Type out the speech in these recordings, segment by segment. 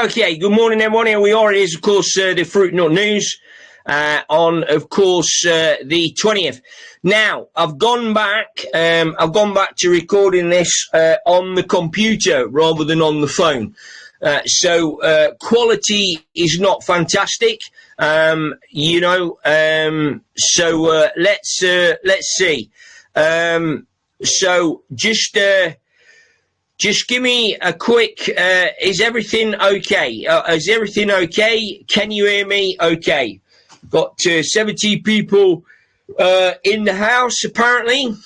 Okay, good morning everyone. Here we are. It is, of course, the Fruit Nut News on, of course, the 20th. Now, I've gone back to recording this on the computer rather than on the phone. So quality is not fantastic, so let's see. So just give me a quick, is everything okay? Is everything okay? Can you hear me? Okay. Got 70 people in the house, apparently.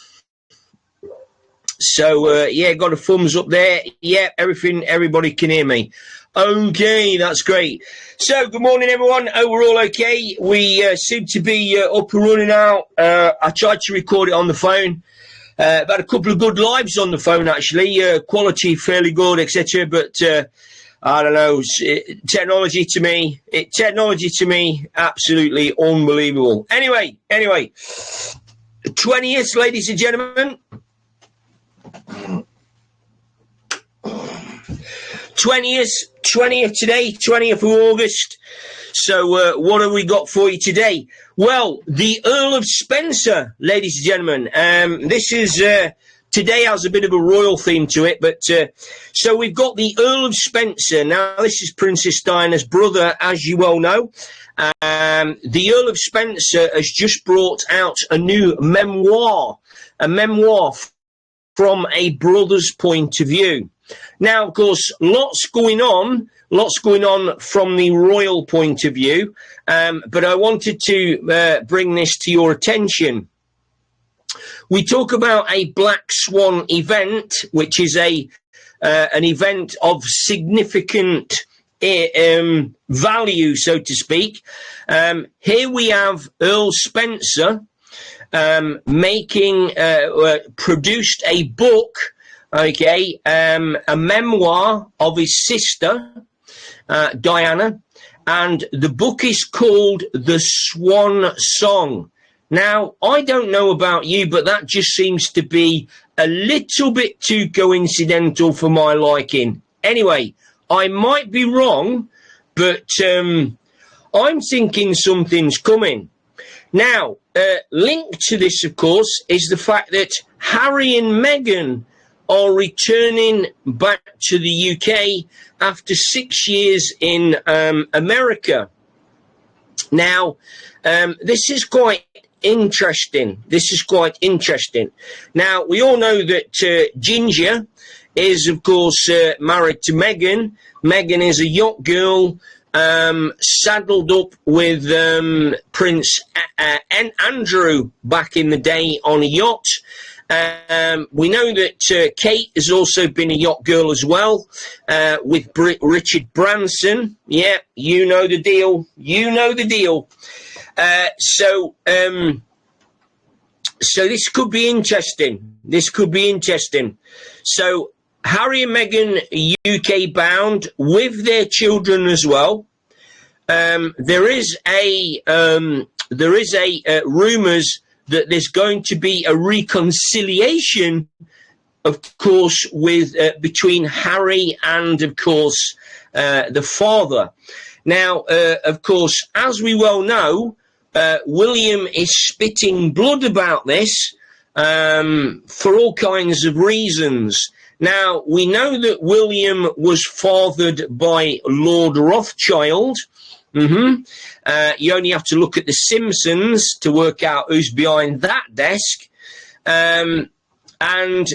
So, yeah, got a thumbs up there. Yeah, everybody can hear me. Okay, that's great. So, good morning, everyone. Hope we're all okay. We seem to be up and running now. I tried to record it on the phone. About a couple of good lives on the phone, actually. Quality fairly good, etc. But I don't know. Technology to me, absolutely unbelievable. Anyway, 20th, ladies and gentlemen. 20th today, 20th of August. So what have we got for you today? Well, the Earl of Spencer, ladies and gentlemen. This is today has a bit of a royal theme to it, but so we've got the Earl of Spencer. Now, this is Princess Diana's brother, as you well know. The Earl of Spencer has just brought out a new memoir, from a brother's point of view. Now, of course, lots going on from the royal point of view, but I wanted to bring this to your attention. We talk about a Black Swan event, which is an event of significant value, so to speak. Here we have Earl Spencer produced a book, a memoir of his sister, Diana, and the book is called The Swan Song. Now, I don't know about you, but that just seems to be a little bit too coincidental for my liking. Anyway, I might be wrong, but I'm thinking something's coming. Now, linked to this, of course, is the fact that Harry and Meghan are returning back to the UK after 6 years in America. Now, this is quite interesting. Now, we all know that Ginger is, of course, married to Meghan. Meghan is a yacht girl, saddled up with Prince Andrew back in the day on a yacht. We know that Kate has also been a yacht girl as well, with Richard Branson. Yeah, you know the deal. So this could be interesting. So Harry and Meghan UK bound with their children as well. There is rumours that there's going to be a reconciliation, of course, with between Harry and, of course, the father. Now, of course, as we well know, William is spitting blood about this for all kinds of reasons. Now, we know that William was fathered by Lord Rothschild. You only have to look at The Simpsons to work out who's behind that desk. And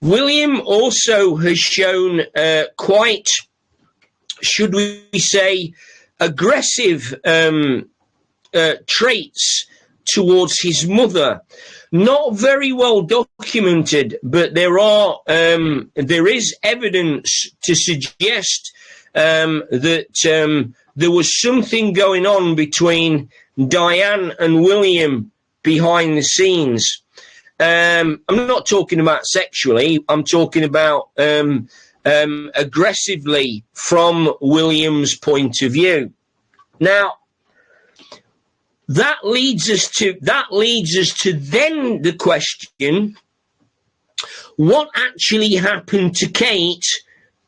William also has shown quite, should we say, aggressive traits towards his mother. Not very well documented, but there is evidence to suggest that there was something going on between Diane and William behind the scenes. I'm not talking about sexually. I'm talking about aggressively from William's point of view. Now, that leads us to then the question: what actually happened to Kate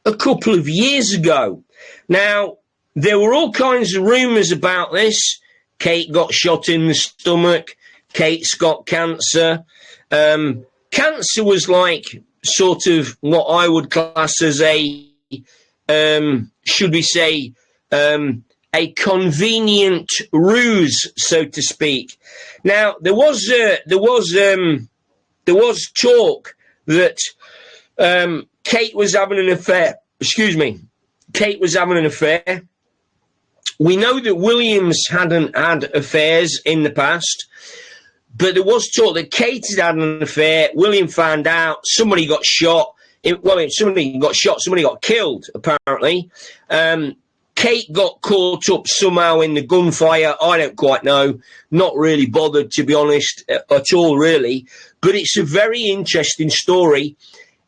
a couple of years ago? Now, there were all kinds of rumours about this. Kate got shot in the stomach. Kate's got cancer. Cancer was like sort of what I would class as a, should we say, a convenient ruse, so to speak. Now, there was talk that Kate was having an affair. Excuse me. Kate was having an affair. We know that Williams hadn't had affairs in the past, but there was talk that Kate had an affair. William found out. Somebody got shot. Somebody got killed, apparently. Kate got caught up somehow in the gunfire. I don't quite know. Not really bothered, to be honest, at all, really. But it's a very interesting story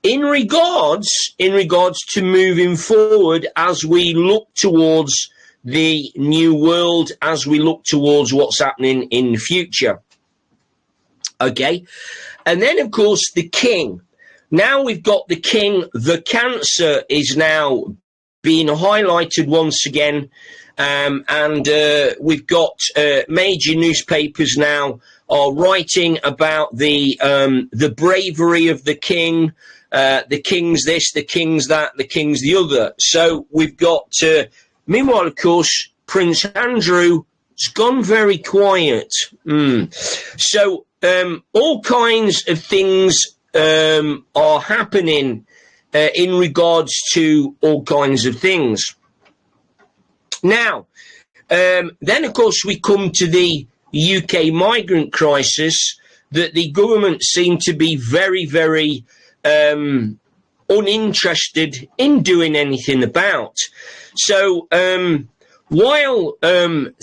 in regards to moving forward as we look towards the new world, as we look towards what's happening in the future. Okay. And then, of course, the king. Now we've got the king. The cancer is now being highlighted once again. And we've got major newspapers now are writing about the bravery of the king. The king's this, the king's that, the king's the other. So we've got, meanwhile, of course, Prince Andrew has gone very quiet. So all kinds of things are happening in regards to all kinds of things. Now, then, of course, we come to the UK migrant crisis that the government seem to be very, very uninterested in doing anything about. So while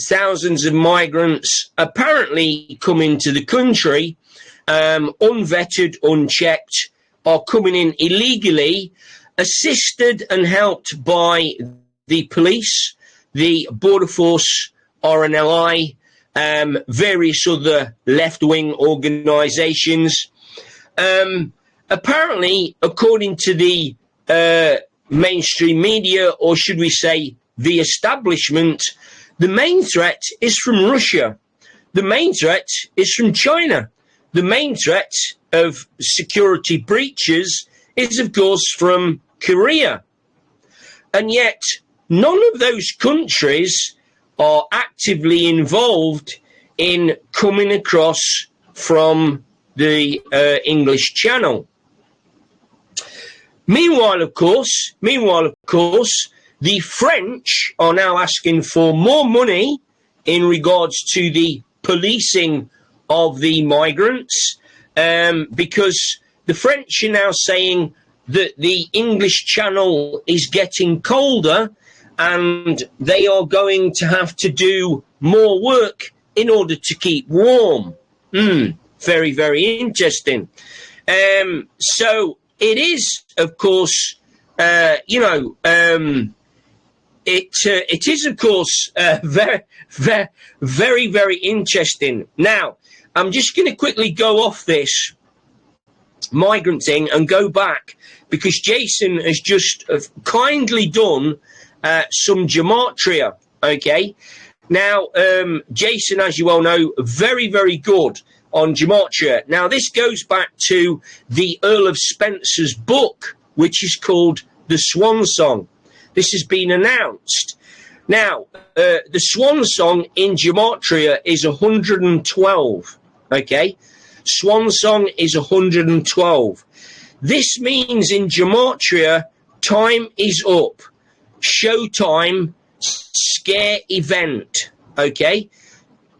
thousands of migrants apparently come into the country, unvetted, unchecked, are coming in illegally, assisted and helped by the police, the Border Force, RNLI, various other left-wing organisations. Apparently, according to the mainstream media, or should we say the establishment, the main threat is from Russia. The main threat is from China. The main threat of security breaches is, of course, from Korea. And yet, none of those countries are actively involved in coming across from the English Channel. Meanwhile, of course, the French are now asking for more money in regards to the policing of the migrants, because the French are now saying that the English Channel is getting colder and they are going to have to do more work in order to keep warm. Very, very interesting. So it is, of course, it is, of course, very, very, very, very interesting. Now, I'm just going to quickly go off this migrant thing and go back, because Jason has just kindly done some gematria, okay? Now, Jason, as you well know, very, very good on gematria. Now, this goes back to the Earl of Spencer's book, which is called The Swan Song. This has been announced. Now, the Swan Song in gematria is 112, okay? Swan song is 112. This means in gematria, time is up. Showtime, scare event. Okay?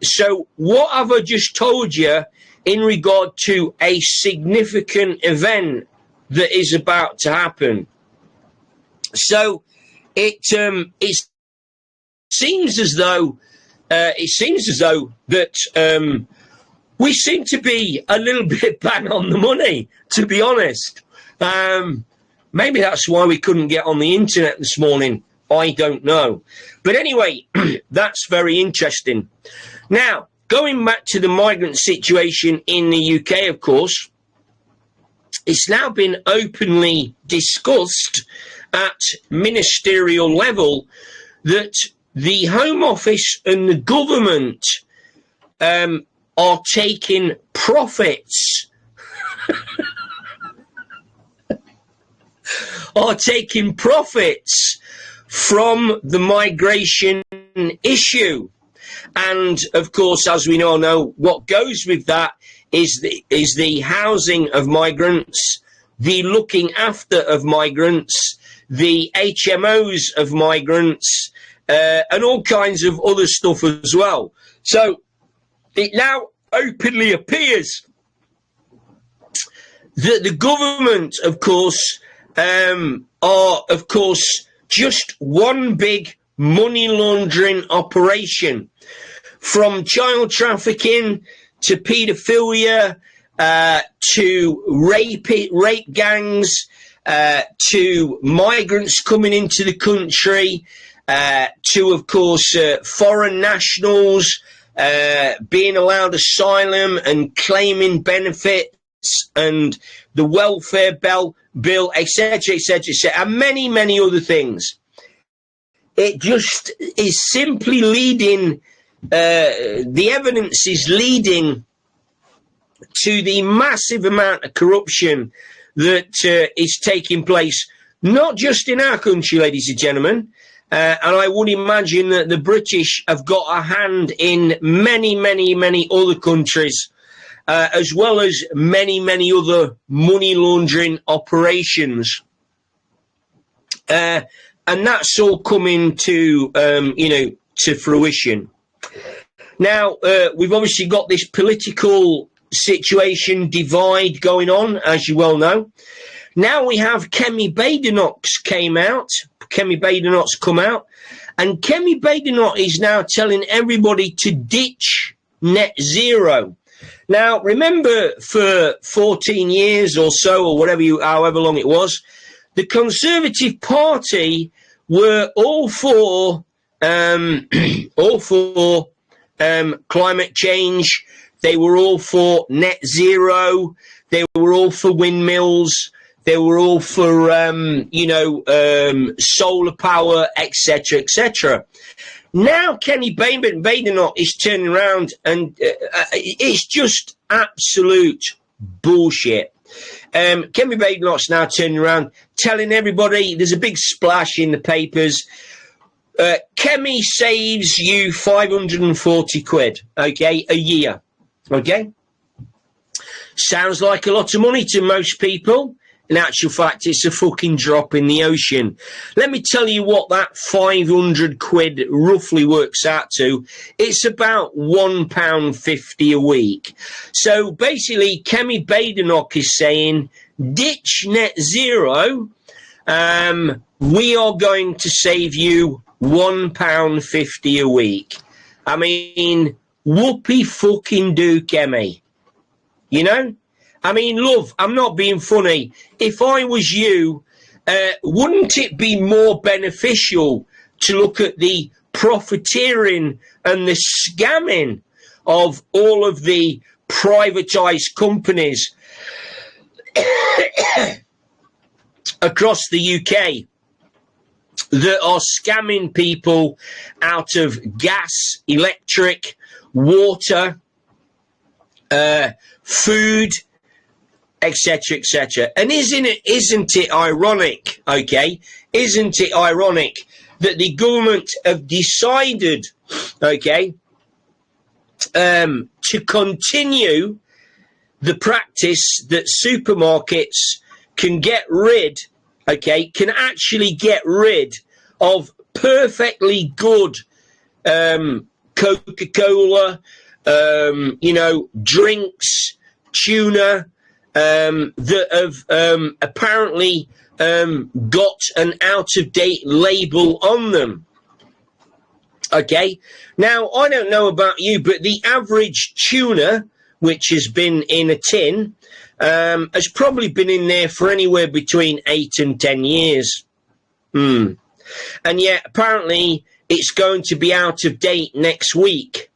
So what have I just told you in regard to a significant event that is about to happen? So it seems as though that we seem to be a little bit bang on the money, to be honest. Maybe that's why we couldn't get on the internet this morning. I don't know. But anyway, that's very interesting. Now, going back to the migrant situation in the UK, of course, it's now been openly discussed at ministerial level that the Home Office and the government are taking profits from the migration issue. And of course, as we all know, what goes with that is the housing of migrants, the looking after of migrants, the HMOs of migrants, and all kinds of other stuff as well. So it now openly appears that the government, of course, are, of course, just one big money laundering operation, from child trafficking to paedophilia, to rape gangs, to migrants coming into the country, to, of course, foreign nationals being allowed asylum and claiming benefits, and the welfare bill, etc., and many, many other things. It just is simply leading, the evidence is leading to the massive amount of corruption that is taking place, not just in our country, ladies and gentlemen, and I would imagine that the British have got a hand in many, many, many other countries, as well as many, many other money laundering operations. And that's all coming to, to fruition. Now, we've obviously got this political situation divide going on, as you well know. Now we have Kemi Badenoch's come out, and Kemi Badenoch is now telling everybody to ditch net zero. Now, remember, for 14 years or so, or however long it was, the Conservative Party were all for climate change. They were all for net zero. They were all for windmills. They were all for, solar power, etc., etc. Now Kenny Badenoch is turning around, and it's just absolute bullshit. Kenny Badenoch's now turning around, telling everybody, there's a big splash in the papers, Kemi saves you 540 quid, okay, a year, okay? Sounds like a lot of money to most people. In actual fact, it's a fucking drop in the ocean. Let me tell you what that 500 quid roughly works out to. It's about £1.50 a week. So basically, Kemi Badenoch is saying, ditch net zero. We are going to save you £1.50 a week. I mean, whoopee fucking do, Kemi. You know? I mean, love, I'm not being funny. If I was you, wouldn't it be more beneficial to look at the profiteering and the scamming of all of the privatised companies across the UK that are scamming people out of gas, electric, water, food, etc., etc. And isn't it ironic, okay? Isn't it ironic that the government have decided, okay, to continue the practice that supermarkets can actually get rid of perfectly good Coca-Cola, drinks, tuna, that have apparently got an out-of-date label on them. Okay, now I don't know about you, but the average tuna, which has been in a tin, has probably been in there for anywhere between 8 and 10 years. And yet, apparently, it's going to be out of date next week.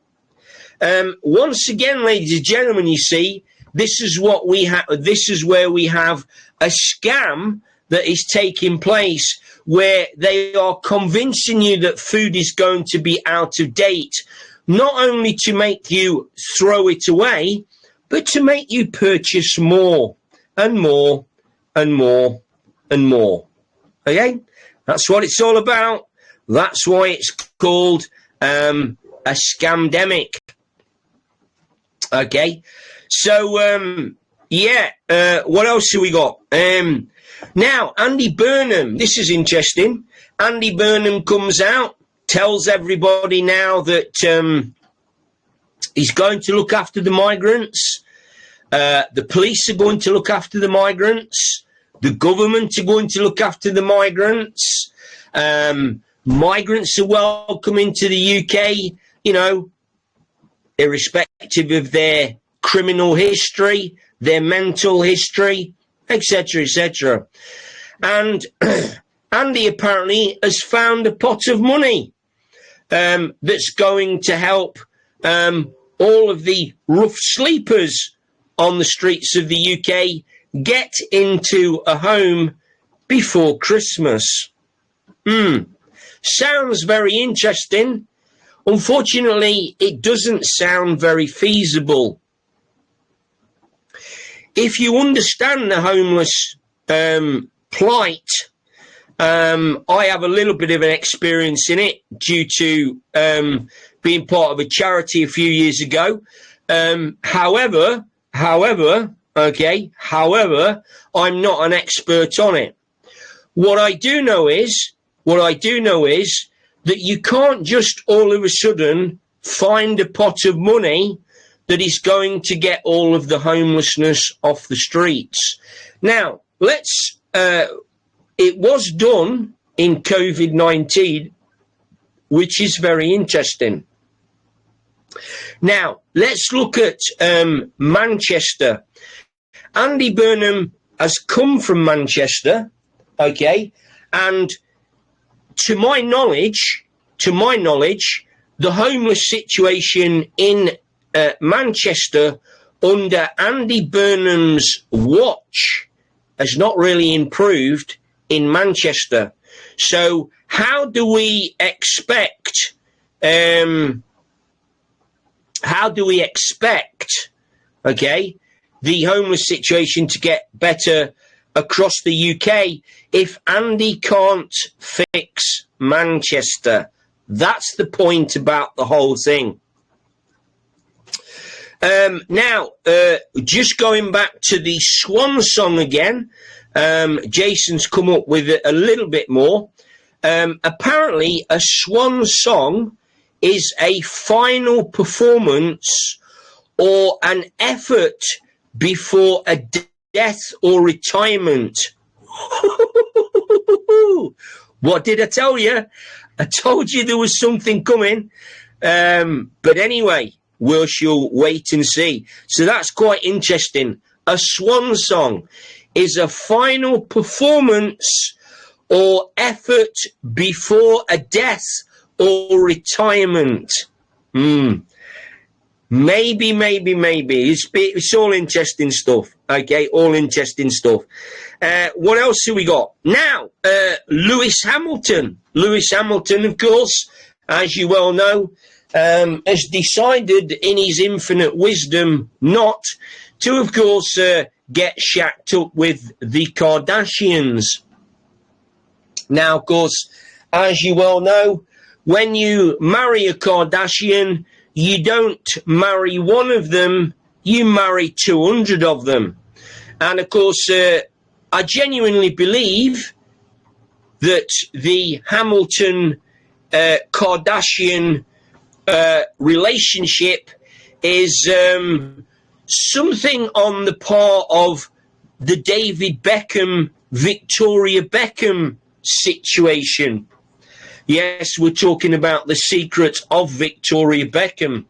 Once again, ladies and gentlemen, you see, this is what we have. This is where we have a scam that is taking place, where they are convincing you that food is going to be out of date, not only to make you throw it away, but to make you purchase more and more and more and more. Okay? That's what it's all about. That's why it's called a scamdemic. Okay? So, what else have we got? Now, Andy Burnham, this is interesting. Andy Burnham comes out, tells everybody now that he's going to look after the migrants. The police are going to look after the migrants. The government are going to look after the migrants. Migrants are welcome into the UK, irrespective of their criminal history, their mental history, etc., etc. And Andy apparently has found a pot of money that's going to help all of the rough sleepers on the streets of the UK get into a home before Christmas. Sounds very interesting. Unfortunately, it doesn't sound very feasible. If you understand the homeless plight, I have a little bit of an experience in it due to being part of a charity a few years ago. However, I'm not an expert on it. What I do know is that you can't just all of a sudden find a pot of money that is going to get all of the homelessness off the streets. Now, it was done in COVID-19, which is very interesting. Now, let's look at Manchester. Andy Burnham has come from Manchester, okay, and to my knowledge, the homeless situation in Manchester under Andy Burnham's watch has not really improved in Manchester. So how do we expect the homeless situation to get better across the UK if Andy can't fix Manchester? That's the point about the whole thing. Now, just going back to the Swan Song again, Jason's come up with a little bit more. Apparently, a Swan Song is a final performance or an effort before a death or retirement. What did I tell you? I told you there was something coming. But anyway, we shall wait and see. So that's quite interesting. A Swan Song is a final performance or effort before a death or retirement. Maybe. It's all interesting stuff. Okay, all interesting stuff. What else have we got? Now, Lewis Hamilton. Lewis Hamilton, of course, as you well know, has decided in his infinite wisdom not to, of course, get shacked up with the Kardashians. Now, of course, as you well know, when you marry a Kardashian, you don't marry one of them, you marry 200 of them. And of course, I genuinely believe that the Hamilton Kardashian relationship is something on the par of the David Beckham, Victoria Beckham situation. Yes, we're talking about the secret of Victoria Beckham.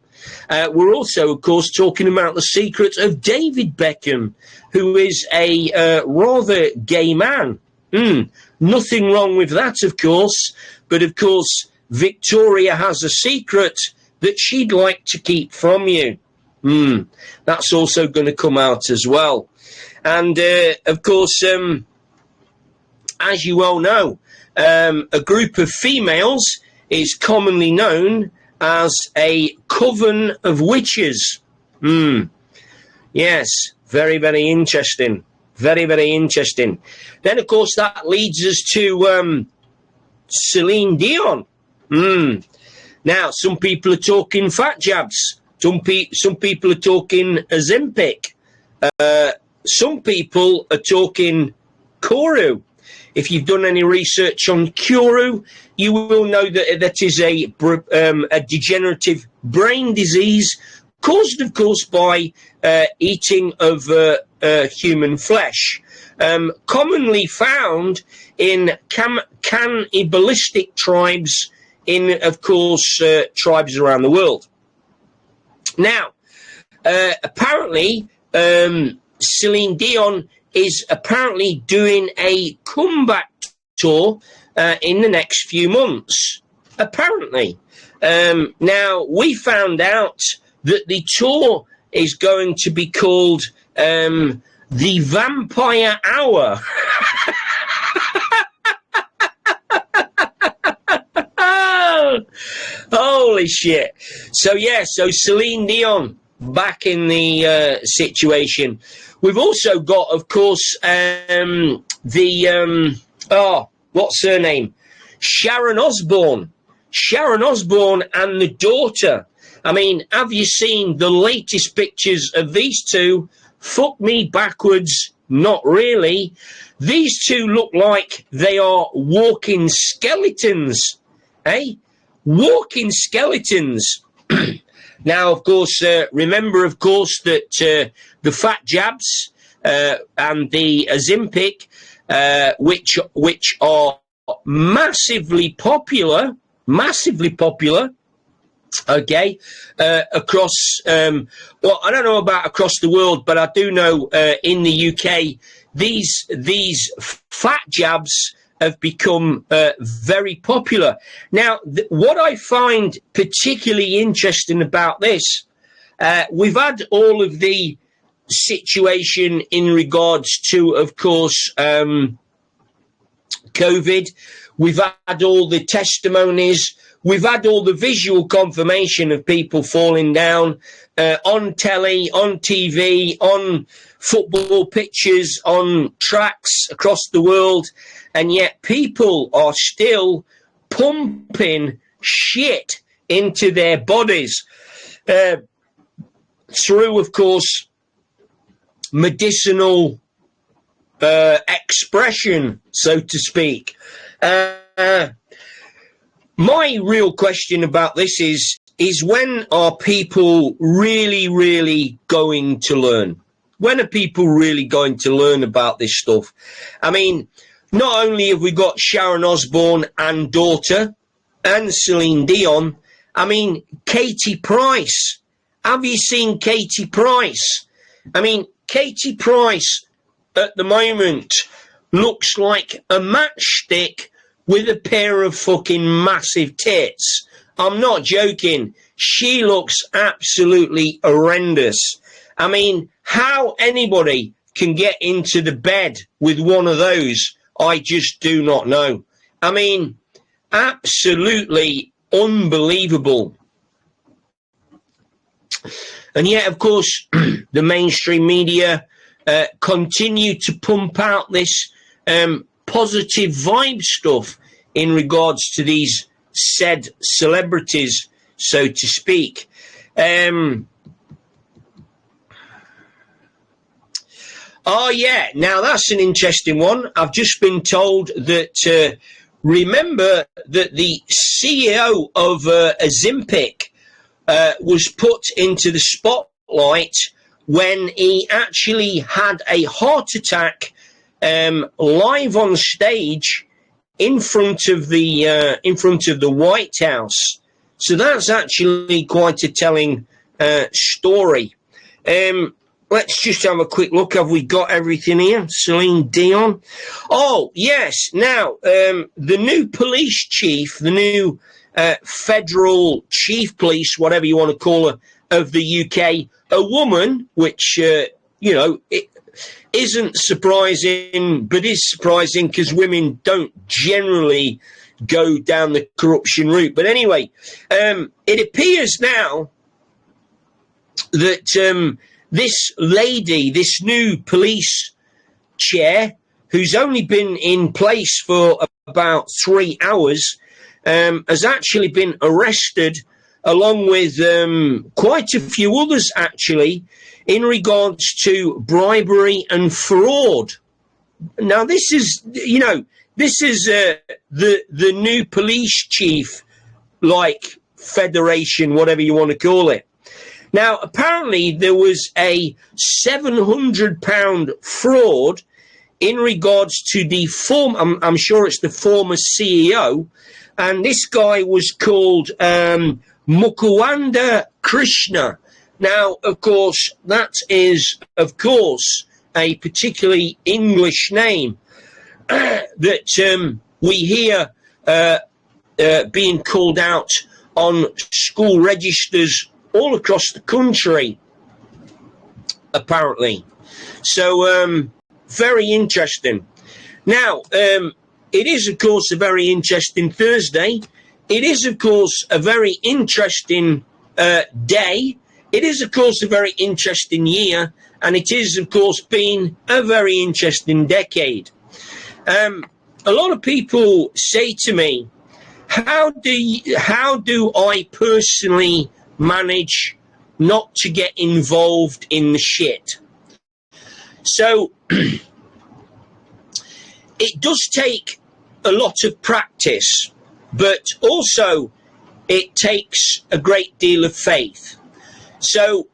We're also, of course, talking about the secret of David Beckham, who is a rather gay man. Nothing wrong with that, of course. But, of course, Victoria has a secret that she'd like to keep from you. That's also going to come out as well. And, of course, as you well know, a group of females is commonly known as a coven of witches. Yes, very, very interesting. Very, very interesting. Then, of course, that leads us to Celine Dion. Now, some people are talking fat jabs. Some people are talking Ozempic. Some people are talking Koru. If you've done any research on Koru, you will know that that is a degenerative brain disease caused, of course, by eating of human flesh, commonly found in cannibalistic tribes in, of course, tribes around the world. Now, apparently, Celine Dion is apparently doing a comeback tour in the next few months, apparently. Now, we found out that the tour is going to be called The Vampire Hour. Holy shit. So, yeah, so Celine Dion back in the situation. We've also got, of course, what's her name? Sharon Osbourne. Sharon Osbourne and the daughter. I mean, have you seen the latest pictures of these two? Fuck me backwards. Not really. These two look like they are walking skeletons. Eh? Walking skeletons. Now, of course, remember, of course, that the fat jabs and the Ozempic, which are massively popular, okay, across, well, I don't know about across the world, but I do know in the UK, these fat jabs have become very popular. Now, what I find particularly interesting about this, we've had all of the situation in regards to, of course, COVID. We've had all the testimonies. We've had all the visual confirmation of people falling down on telly, on TV, on football pitches, on tracks across the world. And yet people are still pumping shit into their bodies through, of course, medicinal expression, so to speak. My real question about this is when are people really, really going to learn? When are people really going to learn about this stuff? I mean, not only have we got Sharon Osbourne and daughter and Celine Dion, I mean, Katie Price. Have you seen Katie Price? I mean, Katie Price at the moment looks like a matchstick with a pair of fucking massive tits. I'm not joking. She looks absolutely horrendous. I mean, how anybody can get into the bed with one of those, I just do not know. I mean, absolutely unbelievable. And yet, of course, the mainstream media continue to pump out this positive vibe stuff in regards to these said celebrities, so to speak. Oh, yeah. Now, that's an interesting one. I've just been told that, remember that the CEO of Ozempic was put into the spotlight when he actually had a heart attack live on stage in front of the White House. So that's actually quite a telling story. Let's just have a quick look. Have we got everything here? Celine Dion. Oh, yes. Now, the new police chief, the new federal chief police, whatever you want to call her, of the UK, a woman, which, it isn't surprising, but is surprising because women don't generally go down the corruption route. But anyway, it appears now that this lady, this new police chair, who's only been in place for about 3 hours, has actually been arrested along with quite a few others, actually, in regards to bribery and fraud. Now, this is, the new police chief, like federation, whatever you want to call it. Now, apparently there was a £700 fraud in regards to the I'm sure it's the former CEO, and this guy was called Mukunda Krishna. Now, of course, that is, a particularly English name that we hear being called out on school registers all across the country, apparently. So, very interesting. Now, it is, of course, a very interesting Thursday. It is, of course, a very interesting day. It is, of course, a very interesting year. And it is, of course, been a very interesting decade. A lot of people say to me, how do I personally manage not to get involved in the shit? So it does take a lot of practice, but also it takes a great deal of faith. So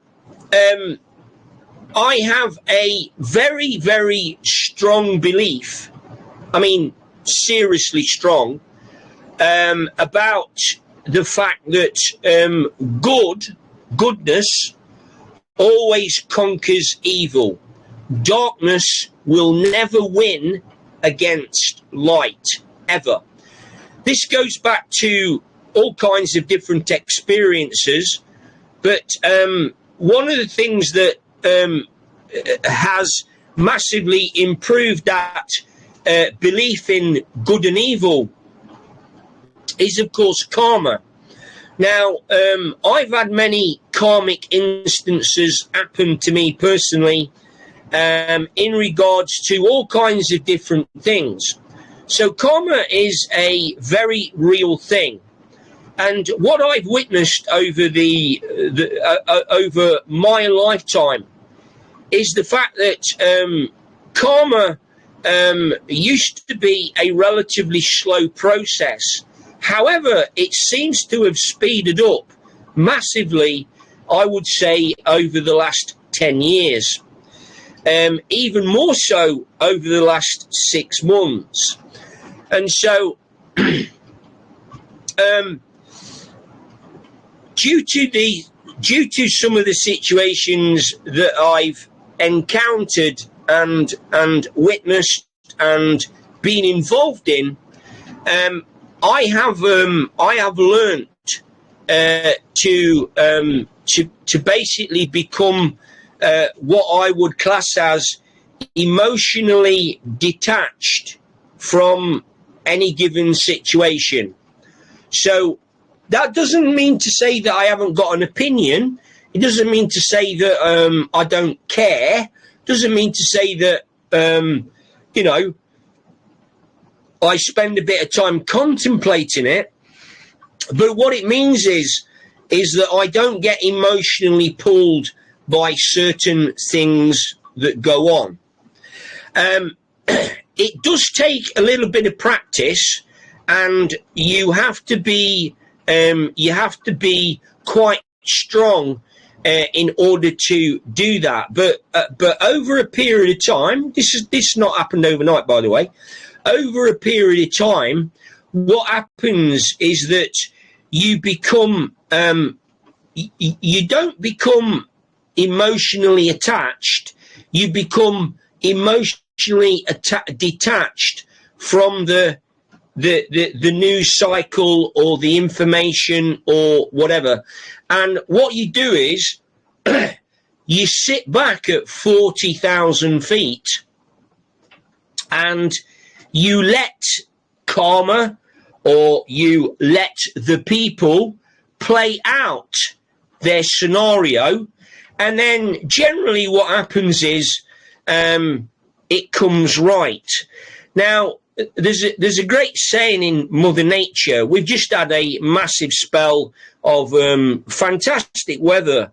I have a very, very strong belief, I mean, seriously strong, about the fact that goodness always conquers evil. Darkness will never win against light, ever. This goes back to all kinds of different experiences, but one of the things that has massively improved that belief in good and evil is, of course, karma. Now, I've had many karmic instances happen to me personally in regards to all kinds of different things. So karma is a very real thing. And what I've witnessed over over my lifetime is the fact that karma used to be a relatively slow process. However, it seems to have speeded up massively, I would say, over the last 10 years. Even more so over the last 6 months. And so, due to some of the situations that I've encountered and witnessed and been involved in, I have learnt to basically become what I would class as emotionally detached from any given situation. So that doesn't mean to say that I haven't got an opinion. It doesn't mean to say that I don't care. It doesn't mean to say that, I spend a bit of time contemplating it. But what it means is that I don't get emotionally pulled by certain things that go on. It does take a little bit of practice, and you have to be quite strong in order to do that. But over a period of time, this not happened overnight, by the way. Over a period of time, what happens is that you become you don't become emotionally attached. You become emotionally detached from the news cycle or the information or whatever. And what you do is you sit back at 40,000 feet and you let karma, or you let the people play out their scenario. And then generally what happens is it comes right. Now, there's a great saying in Mother Nature. We've just had a massive spell of fantastic weather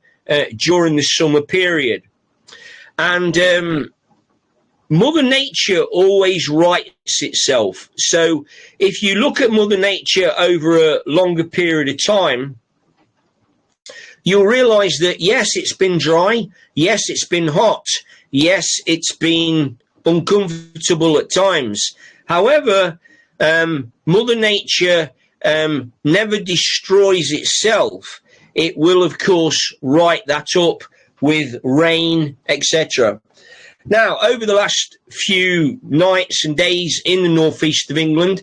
during the summer period. And Mother Nature always rights itself. So if you look at Mother Nature over a longer period of time, you'll realize that, yes, it's been dry. Yes, it's been hot. Yes, it's been uncomfortable at times. However, Mother Nature never destroys itself. It will, of course, right that up with rain, etc. Now, over the last few nights and days in the northeast of England,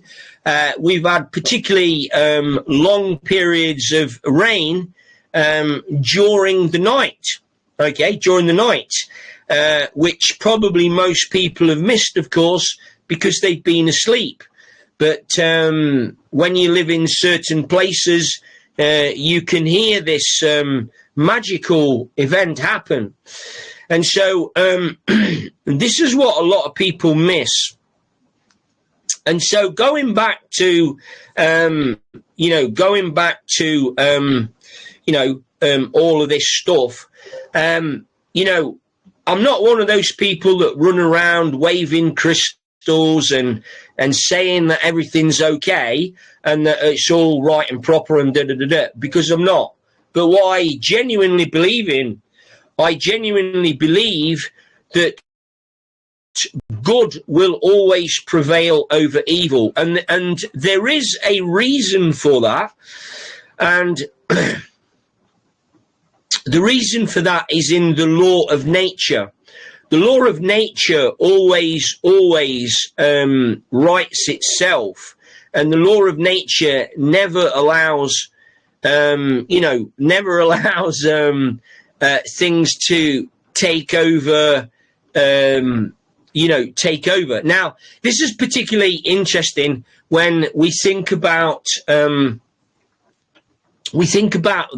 we've had particularly long periods of rain during the night. Okay, during the night, which probably most people have missed, of course, because they've been asleep. But when you live in certain places, you can hear this magical event happen. And so this is what a lot of people miss. And so going back to, all of this stuff, I'm not one of those people that run around waving crystals and saying that everything's okay and that it's all right and proper and da-da-da-da, because I'm not. But what I genuinely believe that good will always prevail over evil. And there is a reason for that. And the reason for that is in the law of nature. The law of nature always rights itself. And the law of nature never allows, things to take over, take over. Now, this is particularly interesting when we think about the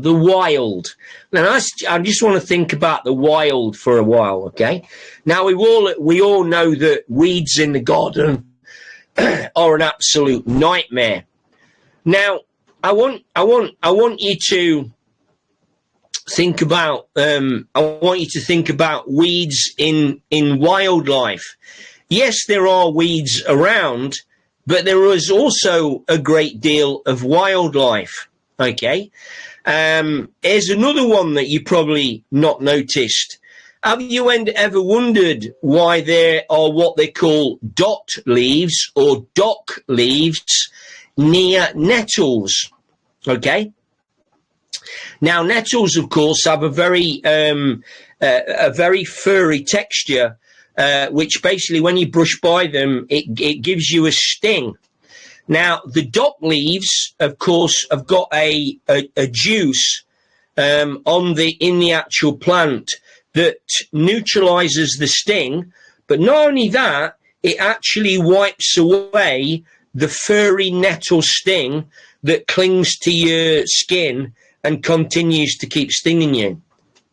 wild. Now, I just want to think about the wild for a while, okay? Now, we all know that weeds in the garden are an absolute nightmare. Now, I want you to think about weeds in wildlife. Yes, there are weeds around, but there is also a great deal of wildlife. Okay. Here's another one that you probably not noticed. Have you ever wondered why there are what they call dot leaves or dock leaves near nettles? Okay. Now, nettles, of course, have a very furry texture, which basically, when you brush by them, it gives you a sting. Now, the dock leaves, of course, have got a juice in the actual plant that neutralizes the sting. But not only that, it actually wipes away the furry nettle sting that clings to your skin and continues to keep stinging you.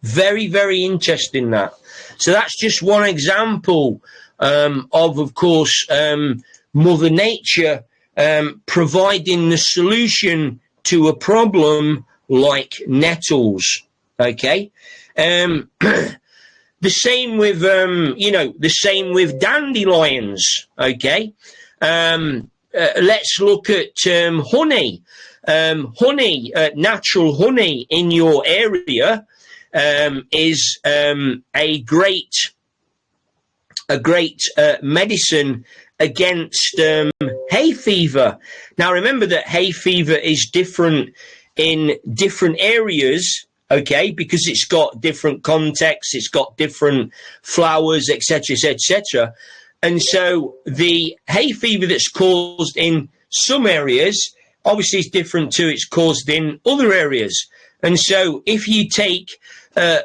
Very, very interesting, that. So that's just one example of course, Mother Nature providing the solution to a problem like nettles. Okay. The the same with, the same with dandelions. Okay. Let's look at honey. Honey, natural honey in your area is a great medicine against hay fever. Now, remember that hay fever is different in different areas, okay, because it's got different contexts, it's got different flowers, etc., etc. And so the hay fever that's caused in some areas obviously is different to it's caused in other areas. And so if you take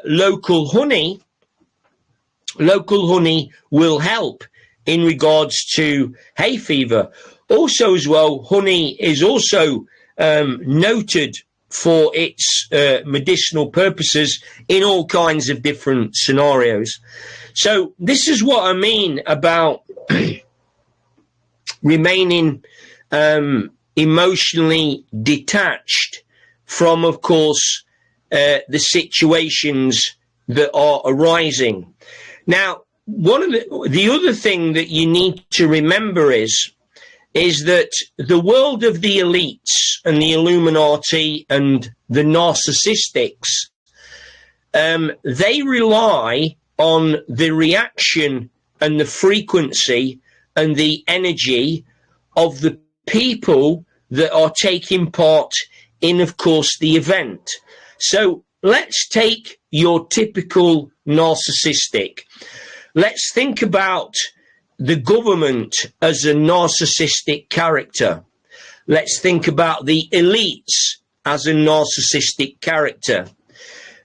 local honey will help in regards to hay fever. Also as well, honey is also noted for its medicinal purposes in all kinds of different scenarios. So this is what I mean about remaining emotionally detached from, of course, the situations that are arising. Now, one of the other thing that you need to remember is that the world of the elites and the Illuminati and the narcissistics, they rely on the reaction and the frequency and the energy of the people that are taking part in, of course, the event. So let's take your typical narcissistic. Let's think about the government as a narcissistic character. Let's think about the elites as a narcissistic character.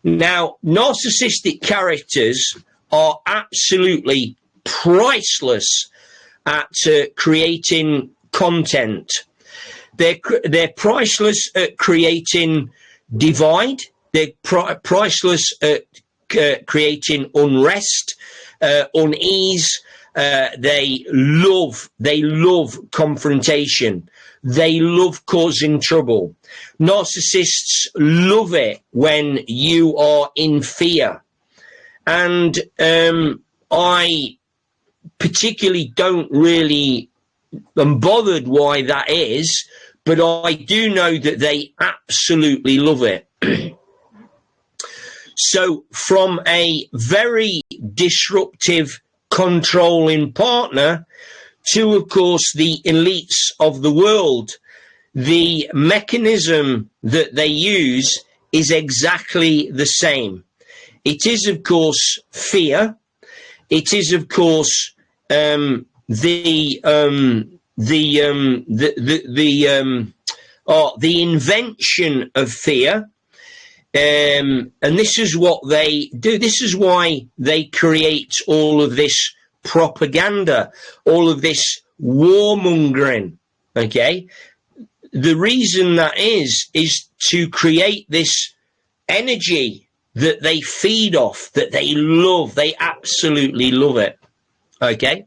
Now, narcissistic characters are absolutely priceless at creating content. They're priceless at creating divide. They're priceless at creating unrest, unease. They love confrontation. They love causing trouble. Narcissists love it when you are in fear. And I particularly don't really am bothered why that is, but I do know that they absolutely love it. So from a very disruptive, controlling partner to, of course, the elites of the world, the mechanism that they use is exactly the same. It is, of course, fear. It is, of course, the invention of fear. And this is what they do. This is why they create all of this propaganda, all of this warmongering. Okay, the reason that is to create this energy that they feed off, that they love. They absolutely love it. Okay.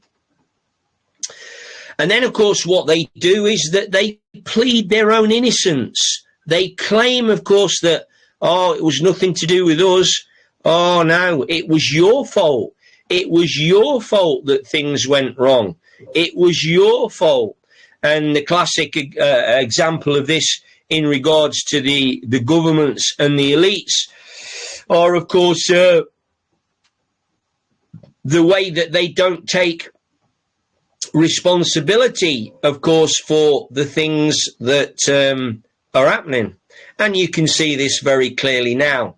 And then, of course, what they do is that they plead their own innocence. They claim, of course, that, oh, it was nothing to do with us. Oh, no, it was your fault. It was your fault that things went wrong. It was your fault. And the classic example of this in regards to the governments and the elites are, of course, the way that they don't take responsibility, of course, for the things that are happening. And you can see this very clearly now.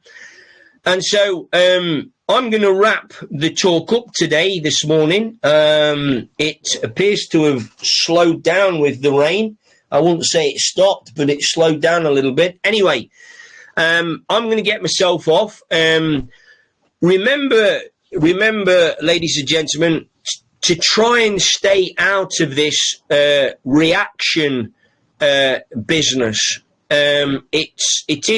And so I'm going to wrap the talk up today, this morning. It appears to have slowed down with the rain. I wouldn't say it stopped, but it slowed down a little bit. Anyway, I'm going to get myself off. Remember, ladies and gentlemen, to try and stay out of this reaction business. It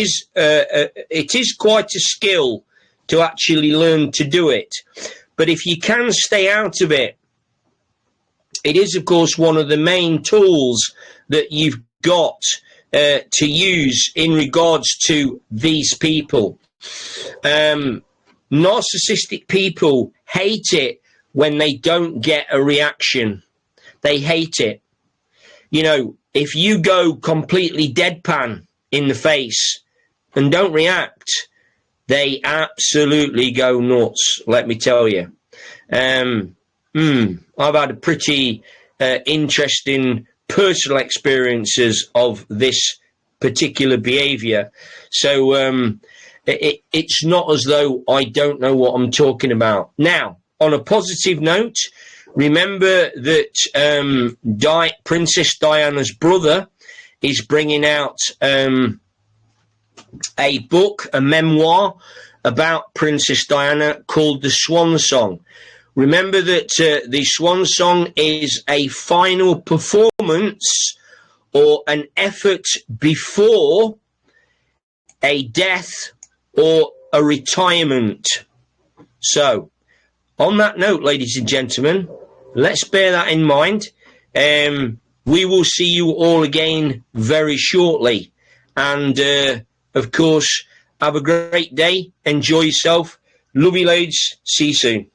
is quite a skill to actually learn to do it. But if you can stay out of it, it is, of course, one of the main tools that you've got to use in regards to these people. narcissistic people hate it when they don't get a reaction. They hate it. You know, if you go completely deadpan in the face and don't react, they absolutely go nuts, let me tell you. I've had a pretty interesting personal experiences of this particular behaviour. So it's not as though I don't know what I'm talking about. Now, on a positive note, remember that Princess Diana's brother is bringing out a book, a memoir about Princess Diana called The Swan Song. Remember that the Swan Song is a final performance or an effort before a death or a retirement. So, on that note, ladies and gentlemen, let's bear that in mind. We will see you all again very shortly. And, of course, have a great day. Enjoy yourself. Love you loads. See you soon.